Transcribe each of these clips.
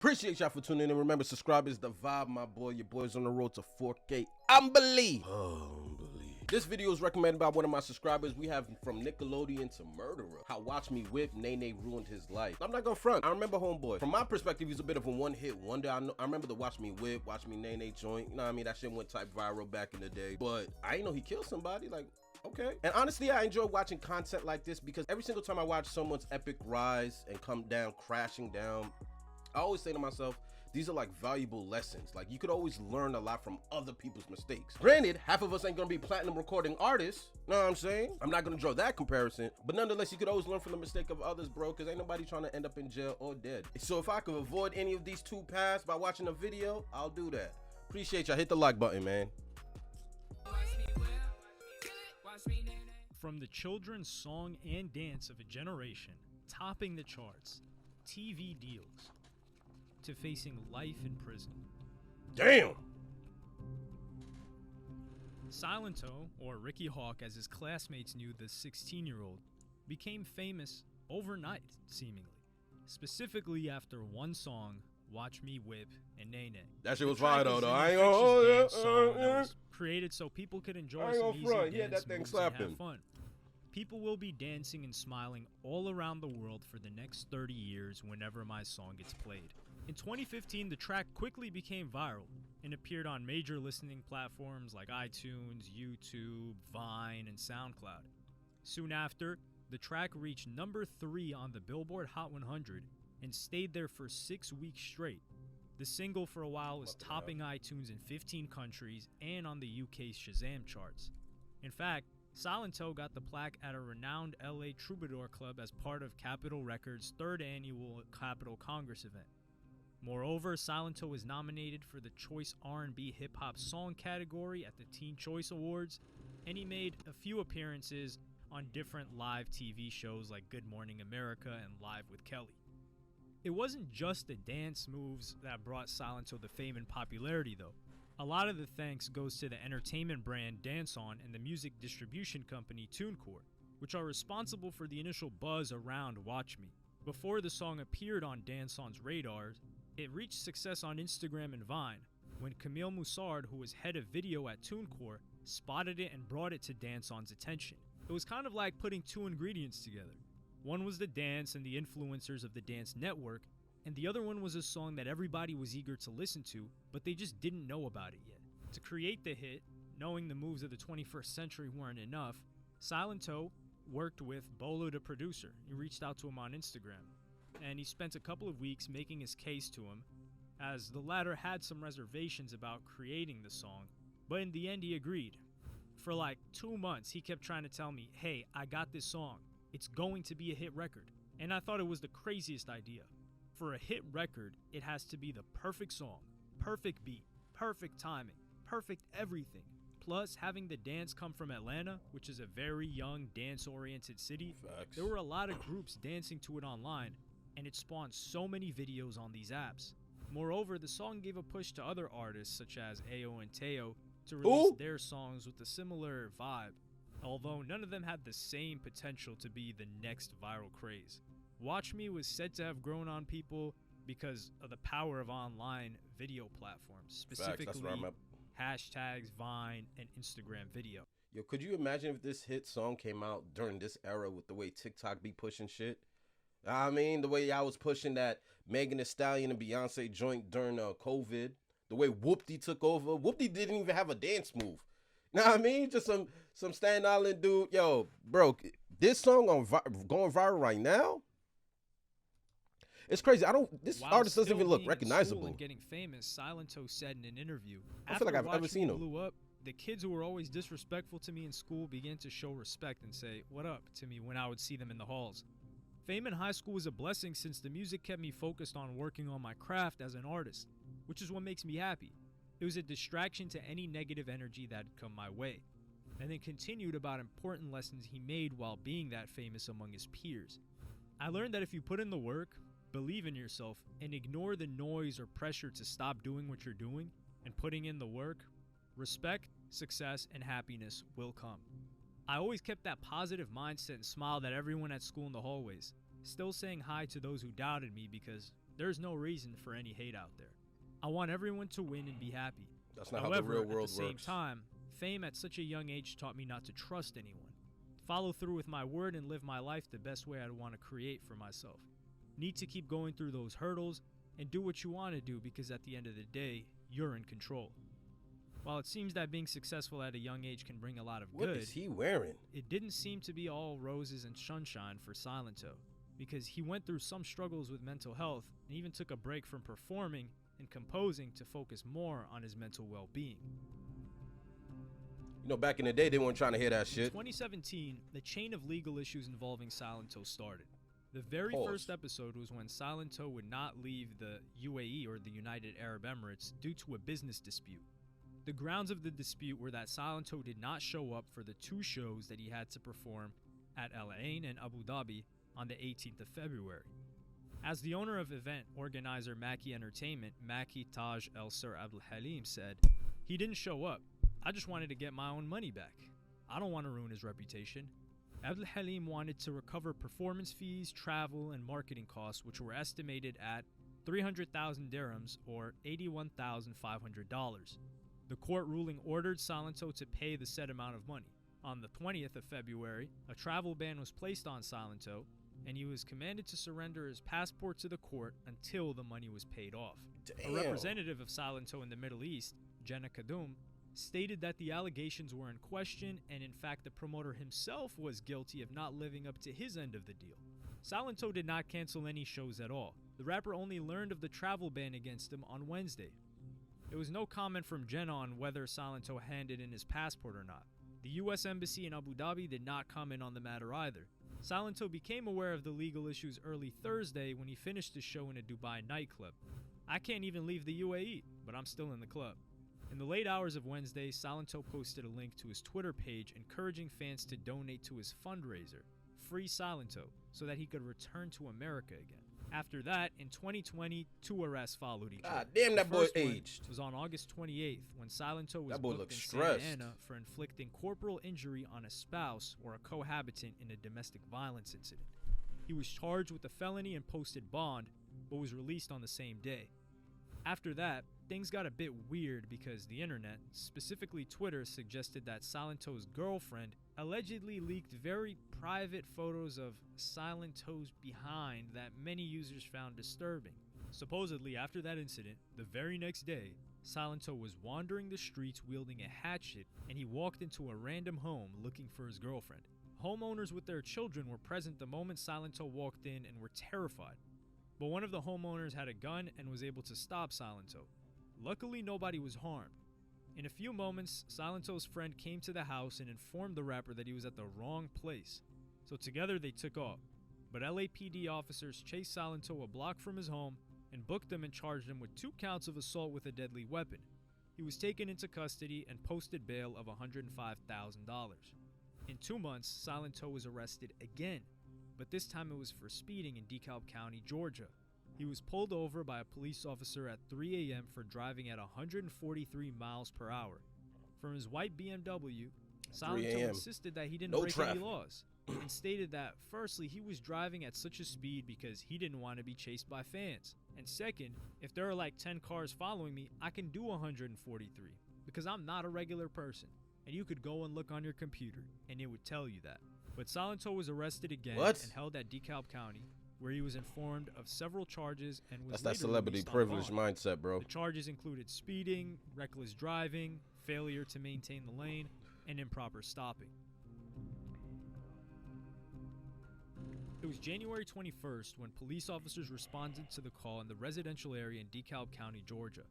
Appreciate y'all for tuning in. Remember, subscribe is the vibe, my boy. Your boy's on the road to 4K. Unbelieve. This video is recommended by one of my subscribers. We have from Nickelodeon to Murderer. How Watch Me Whip, Nae-Nae ruined his life. I'm not gonna front. I remember Homeboy. From my perspective, he's a bit of a one-hit wonder. I remember the Watch Me Whip, Watch Me Nae-Nae joint. You know what I mean? That shit went type viral back in the day. But I didn't know he killed somebody. Like, okay. And honestly, I enjoy watching content like this because every single time I watch someone's epic rise and come down, crashing down, I always say to myself, these are like valuable lessons. Like, you could always learn a lot from other people's mistakes. Granted, half of us ain't gonna be platinum recording artists. Know what I'm saying? I'm not gonna draw that comparison, but nonetheless, you could always learn from the mistake of others, bro, because ain't nobody trying to end up in jail or dead. So if I could avoid any of these two paths by watching a video, I'll do that. Appreciate y'all. Hit the like button, man. From the children's song and dance of a generation, topping the charts, TV deals, to facing life in prison. Damn! Silento, or Ricky Hawk as his classmates knew the 16-year-old, became famous overnight, seemingly. Specifically after one song, Watch Me Whip and Nae-Nae. That shit was fire though. I ain't gonna hold it. Created so people could enjoy some easy dance yeah, that thing moves slapped and have him. fun. People will be dancing and smiling all around the world for the next 30 years whenever my song gets played. In 2015, the track quickly became viral and appeared on major listening platforms like iTunes, YouTube, Vine, and SoundCloud. Soon after, the track reached number 3 on the Billboard Hot 100 and stayed there for 6 weeks straight. The single for a while was topping iTunes in 15 countries and on the UK's Shazam charts. In fact, Silento got the plaque at a renowned LA Troubadour Club as part of Capitol Records' 3rd annual Capitol Congress event. Moreover, Silento was nominated for the Choice R&B Hip Hop Song category at the Teen Choice Awards, and he made a few appearances on different live TV shows like Good Morning America and Live with Kelly. It wasn't just the dance moves that brought Silento the fame and popularity, though. A lot of the thanks goes to the entertainment brand Dance On and the music distribution company TuneCore, which are responsible for the initial buzz around Watch Me. Before the song appeared on Dance On's radars, it reached success on Instagram and Vine when Camille Moussard, who was head of video at TuneCore, spotted it and brought it to Dance On's attention. It was kind of like putting two ingredients together. One was the dance and the influencers of the dance network, and the other one was a song that everybody was eager to listen to, but they just didn't know about it yet. To create the hit, knowing the moves of the 21st century weren't enough, Silento worked with Bolo the producer. He reached out to him on Instagram, and he spent a couple of weeks making his case to him, as the latter had some reservations about creating the song, but in the end he agreed. For like 2 months, he kept trying to tell me, hey, I got this song. It's going to be a hit record. And I thought it was the craziest idea. For a hit record, it has to be the perfect song, perfect beat, perfect timing, perfect everything. Plus, having the dance come from Atlanta, which is a very young, dance-oriented city, Facts. There were a lot of groups dancing to it online, and it spawned so many videos on these apps. Moreover, the song gave a push to other artists such as Ayo and Teo to release their songs with a similar vibe, although none of them had the same potential to be the next viral craze. Watch Me was said to have grown on people because of the power of online video platforms, specifically hashtags, Vine, and Instagram video. Yo, could you imagine if this hit song came out during this era with the way TikTok be pushing shit? I mean, the way I was pushing that Megan Thee Stallion and Beyonce joint during COVID, the way Whoopty took over. Whoopty didn't even have a dance move. Know what I mean? Just some Staten Island dude. Yo, bro, this song going viral right now? It's crazy. This artist doesn't even look recognizable. And getting famous, Silento said in an interview, I feel like I've ever seen him. Blew up, the kids who were always disrespectful to me in school began to show respect and say, "What up?" to me when I would see them in the halls. Fame in high school was a blessing since the music kept me focused on working on my craft as an artist, which is what makes me happy. It was a distraction to any negative energy that had come my way, and then continued about important lessons he made while being that famous among his peers. I learned that if you put in the work, believe in yourself, and ignore the noise or pressure to stop doing what you're doing and putting in the work, respect, success, and happiness will come. I always kept that positive mindset and smiled at everyone at school in the hallways, still saying hi to those who doubted me because There's no reason for any hate out there. I want everyone to win and be happy. That's not However, how the real world at the same works. time, fame at such a young age taught me not to trust anyone. Follow through with my word and live my life the best way I'd want to create for myself. Need to keep going through those hurdles and do what you want to do because at the end of the day, you're in control. While it seems that being successful at a young age can bring a lot of What good, is he wearing? it didn't seem to be all roses and sunshine for Silento, because he went through some struggles with mental health and even took a break from performing and composing to focus more on his mental well-being. You know, back in the day, they weren't trying to hear that In shit. 2017, the chain of legal issues involving Silento started. The very Pause. first episode was when Silento would not leave the UAE, or the United Arab Emirates, due to a business dispute. The grounds of the dispute were that Silento did not show up for the 2 shows that he had to perform at Al Ain and Abu Dhabi on the 18th of February. As the owner of event organizer Maki Entertainment, Maki Taj El Sir Abdul Halim, said, "He didn't show up. I just wanted to get my own money back. I don't want to ruin his reputation." Abdul Halim wanted to recover performance fees, travel, and marketing costs, which were estimated at 300,000 dirhams or $81,500. The court ruling ordered Silento to pay the said amount of money. On the 20th of February, a travel ban was placed on Silento, and he was commanded to surrender his passport to the court until the money was paid off. Damn. A representative of Silento in the Middle East, Jenna Kadum, stated that the allegations were in question, and in fact the promoter himself was guilty of not living up to his end of the deal. Silento did not cancel any shows at all. The rapper only learned of the travel ban against him on Wednesday. There was no comment from Jenna on whether Silento handed in his passport or not. The U.S. Embassy in Abu Dhabi did not comment on the matter either. Silento became aware of the legal issues early Thursday when he finished his show in a Dubai nightclub. "I can't even leave the UAE, but I'm still in the club." In the late hours of Wednesday, Silento posted a link to his Twitter page encouraging fans to donate to his fundraiser, Free Silento, so that he could return to America again. After that, in 2020, 2 arrests followed each other. God damn, that The boy first one aged. was on August 28th when Silento was That boy booked looks in stressed. Santa Ana for inflicting corporal injury on a spouse or a cohabitant in a domestic violence incident. He was charged with a felony and posted bond, but was released on the same day. After that, things got a bit weird because the internet, specifically Twitter, suggested that Silento's girlfriend allegedly leaked very private photos of Silento's behind that many users found disturbing. Supposedly, after that incident, the very next day, Silento was wandering the streets wielding a hatchet, and he walked into a random home looking for his girlfriend. Homeowners with their children were present the moment Silento walked in and were terrified. But one of the homeowners had a gun and was able to stop Silento. Luckily, nobody was harmed. In a few moments, Silento's friend came to the house and informed the rapper that he was at the wrong place. So together they took off. But LAPD officers chased Silento a block from his home and booked him and charged him with 2 counts of assault with a deadly weapon. He was taken into custody and posted bail of $105,000. In 2 months, Silento was arrested again, but this time it was for speeding in DeKalb County, Georgia. He was pulled over by a police officer at 3 a.m. for driving at 143 miles per hour. From his white BMW, 3 Silento a.m. insisted that he didn't No break traffic. any laws, and stated that firstly, he was driving at such a speed because he didn't want to be chased by fans. And second, if there are like 10 cars following me, I can do 143 because I'm not a regular person. And you could go and look on your computer and it would tell you that. But Silento was arrested again What? and held at DeKalb County, where he was informed of several charges and was That's that later celebrity released on privilege bond. mindset, bro. The charges included speeding, reckless driving, failure to maintain the lane, and improper stopping. It was January 21st when police officers responded to the call in the residential area in DeKalb County, Georgia.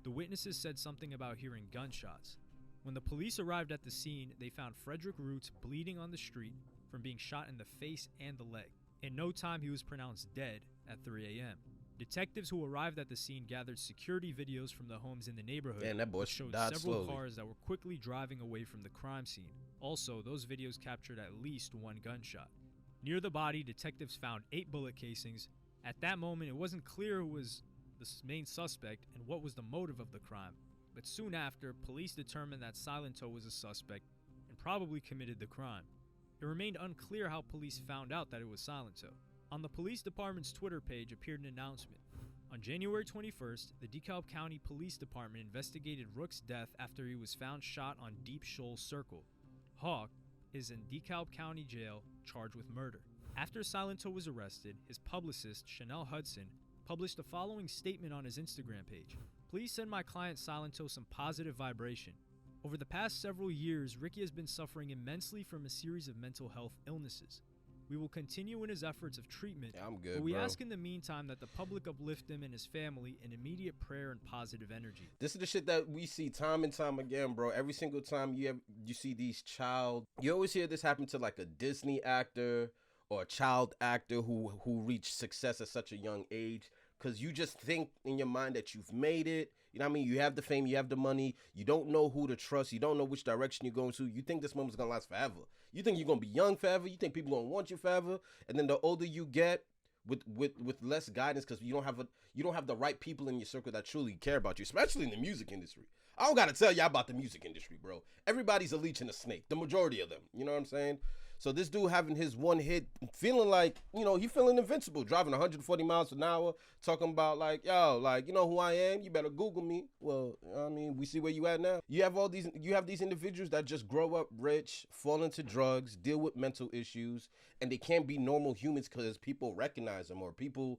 The witnesses said something about hearing gunshots. When the police arrived at the scene, they found Frederick Roots bleeding on the street from being shot in the face and the leg. In no time, he was pronounced dead at 3 a.m. Detectives who arrived at the scene gathered security videos from the homes in the neighborhood. Damn, that boy which showed died several slowly. cars that were quickly driving away from the crime scene. Also, those videos captured at least 1 gunshot. Near the body, detectives found 8 bullet casings. At that moment, it wasn't clear who was the main suspect and what was the motive of the crime. But soon after, police determined that Silento was a suspect and probably committed the crime. It remained unclear how police found out that it was Silento. On the police department's Twitter page appeared an announcement. On January 21st, the DeKalb County Police Department investigated Rook's death after he was found shot on Deep Shoal Circle. Hawk is in DeKalb County Jail charged with murder. After Silento was arrested, his publicist, Chanel Hudson, published the following statement on his Instagram page. Please send my client Silento some positive vibration. Over the past several years, Ricky has been suffering immensely from a series of mental health illnesses. We will continue in his efforts of treatment, I'm good, but we bro. ask in the meantime that the public uplift him and his family in immediate prayer and positive energy. This is the shit that we see time and time again, bro. Every single time you see these you always hear this happen to like a Disney actor or a child actor who reached success at such a young age. Because you just think in your mind that you've made it. You know what I mean? You have the fame, you have the money. You don't know who to trust. You don't know which direction you're going to. You think this moment's going to last forever. You think you're going to be young forever. You think people going to want you forever. And then the older you get with less guidance, because you don't have the right people in your circle that truly care about you, especially in the music industry. I don't got to tell y'all about the music industry, bro. Everybody's a leech and a snake. The majority of them. You know what I'm saying? So this dude having his one hit, feeling like, he feeling invincible, driving 140 miles an hour, talking about like, yo, like, you know who I am? You better Google me. Well, I mean, we see where you at now. You have these individuals that just grow up rich, fall into drugs, deal with mental issues, and they can't be normal humans because people recognize them, or people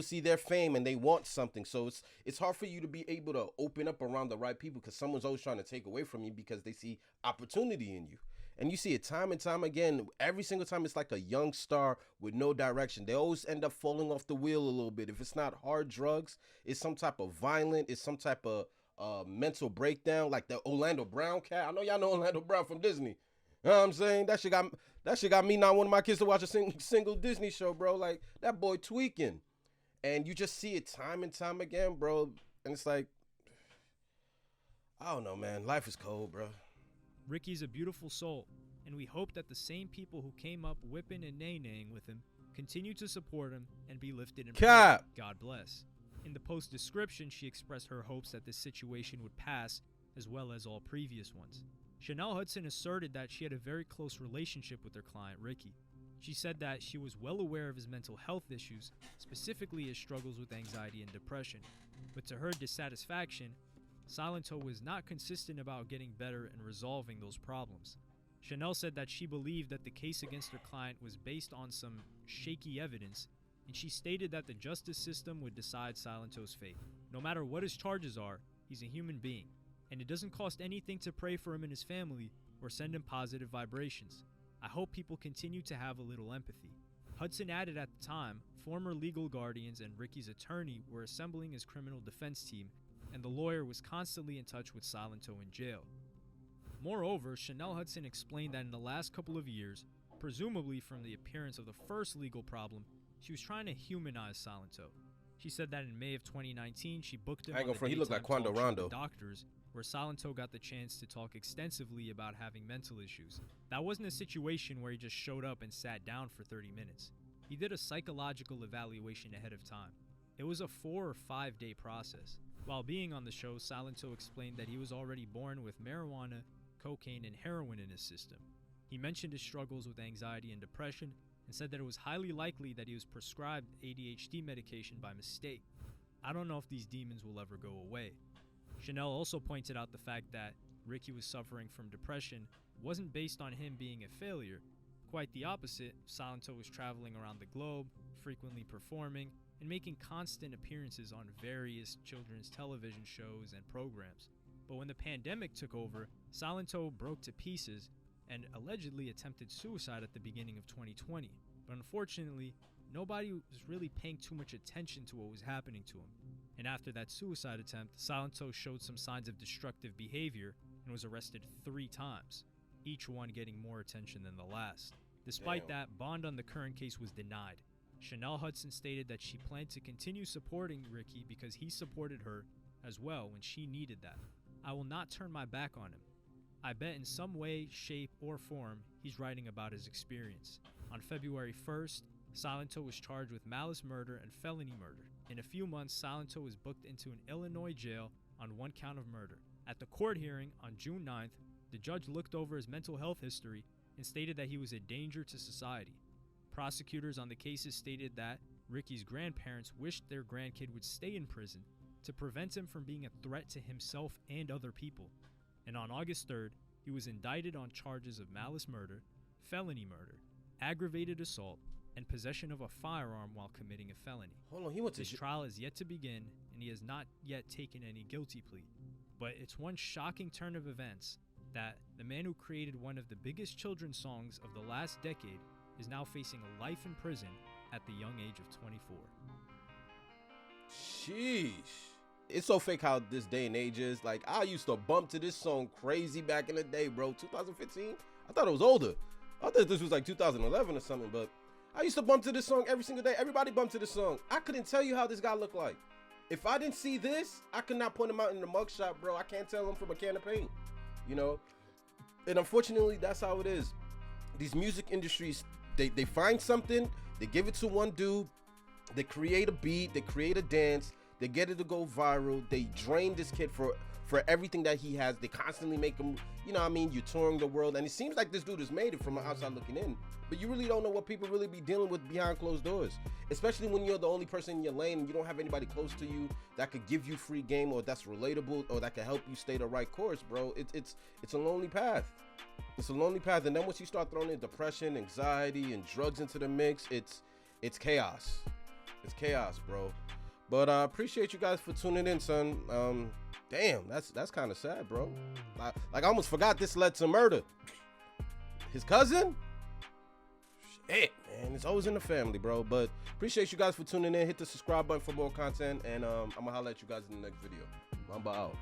see their fame and they want something. So it's hard for you to be able to open up around the right people, because someone's always trying to take away from you because they see opportunity in you. And you see it time and time again. Every single time it's like a young star with no direction. They always end up falling off the wheel a little bit. If it's not hard drugs, it's some type of violent, it's some type of mental breakdown, like the Orlando Brown cat. I know y'all know Orlando Brown from Disney. You know what I'm saying? That shit got me not wanting my kids to watch a single Disney show, bro. Like, that boy tweaking. And you just see it time and time again, bro. And it's like, I don't know, man. Life is cold, bro. Ricky's a beautiful soul, and we hope that the same people who came up whipping and nae-naeing with him continue to support him and be lifted in prayer. God bless. In the post description, she expressed her hopes that this situation would pass, as well as all previous ones. Chanel Hudson asserted that she had a very close relationship with her client, Ricky. She said that she was well aware of his mental health issues, specifically his struggles with anxiety and depression. But to her dissatisfaction, Silento was not consistent about getting better and resolving those problems. Chanel said that she believed that the case against her client was based on some shaky evidence, and she stated that the justice system would decide Silento's fate. No matter what his charges are, he's a human being, and it doesn't cost anything to pray for him and his family or send him positive vibrations. I hope people continue to have a little empathy. Hudson added at the time, former legal guardians and Ricky's attorney were assembling his criminal defense team, and the lawyer was constantly in touch with Silento in jail. Moreover, Chanel Hudson explained that in the last couple of years, presumably from the appearance of the first legal problem, she was trying to humanize Silento. She said that in May of 2019, she booked him on the he looked like daytime Quando talk show Rondo. The Doctors, where Silento got the chance to talk extensively about having mental issues. That wasn't a situation where he just showed up and sat down for 30 minutes. He did a psychological evaluation ahead of time. It was a 4 or 5 day process. While being on the show, Silento explained that he was already born with marijuana, cocaine, and heroin in his system. He mentioned his struggles with anxiety and depression, and said that it was highly likely that he was prescribed ADHD medication by mistake. I don't know if these demons will ever go away. Chanel also pointed out the fact that Ricky was suffering from depression wasn't based on him being a failure. Quite the opposite, Silento was traveling around the globe, frequently performing, and making constant appearances on various children's television shows and programs. But when the pandemic took over, Silento broke to pieces and allegedly attempted suicide at the beginning of 2020. But unfortunately, nobody was really paying too much attention to what was happening to him. And after that suicide attempt, Silento showed some signs of destructive behavior and was arrested 3 times, each one getting more attention than the last. Despite that, bond on the current case was denied. Chanel Hudson stated that she planned to continue supporting Ricky because he supported her as well when she needed that. I will not turn my back on him. I bet in some way, shape, or form, he's writing about his experience. On February 1st, Silento was charged with malice murder and felony murder. In a few months, Silento was booked into an Illinois jail on 1 count of murder. At the court hearing on June 9th, the judge looked over his mental health history and stated that he was a danger to society. Prosecutors on the cases stated that Ricky's grandparents wished their grandkid would stay in prison to prevent him from being a threat to himself and other people. And on August 3rd, he was indicted on charges of malice murder, felony murder, aggravated assault, and possession of a firearm while committing a felony. Hold on, he went to This trial is yet to begin, and he has not yet taken any guilty plea. But it's one shocking turn of events that the man who created one of the biggest children's songs of the last decade is now facing a life in prison at the young age of 24. Sheesh. It's so fake how this day and age is. Like, I used to bump to this song crazy back in the day, bro. 2015? I thought it was older. I thought this was like 2011 or something, but I used to bump to this song every single day. Everybody bumped to this song. I couldn't tell you how this guy looked like. If I didn't see this, I could not point him out in the mugshot, bro. I can't tell him from a can of paint, you know? And unfortunately, that's how it is. These music industries, they find something, they give it to one dude, they create a beat, they create a dance, they get it to go viral, they drain this kid for everything that he has. They constantly make him, you know what I mean, you're touring the world, and it seems like this dude has made it from the outside looking in, but you really don't know what people really be dealing with behind closed doors, especially when you're the only person in your lane and you don't have anybody close to you that could give you free game or that's relatable or that could help you stay the right course, bro. It's a lonely path. It's a lonely path, and then once you start throwing in depression, anxiety, and drugs into the mix, it's chaos. It's chaos, bro. But I appreciate you guys for tuning in, son. Damn, that's kind of sad, bro. Like I almost forgot this led to murder. His cousin? Shit, man, it's always in the family, bro. But appreciate you guys for tuning in. Hit the subscribe button for more content, and I'm gonna holler at you guys in the next video. Mamba out.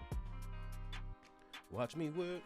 Watch me whip.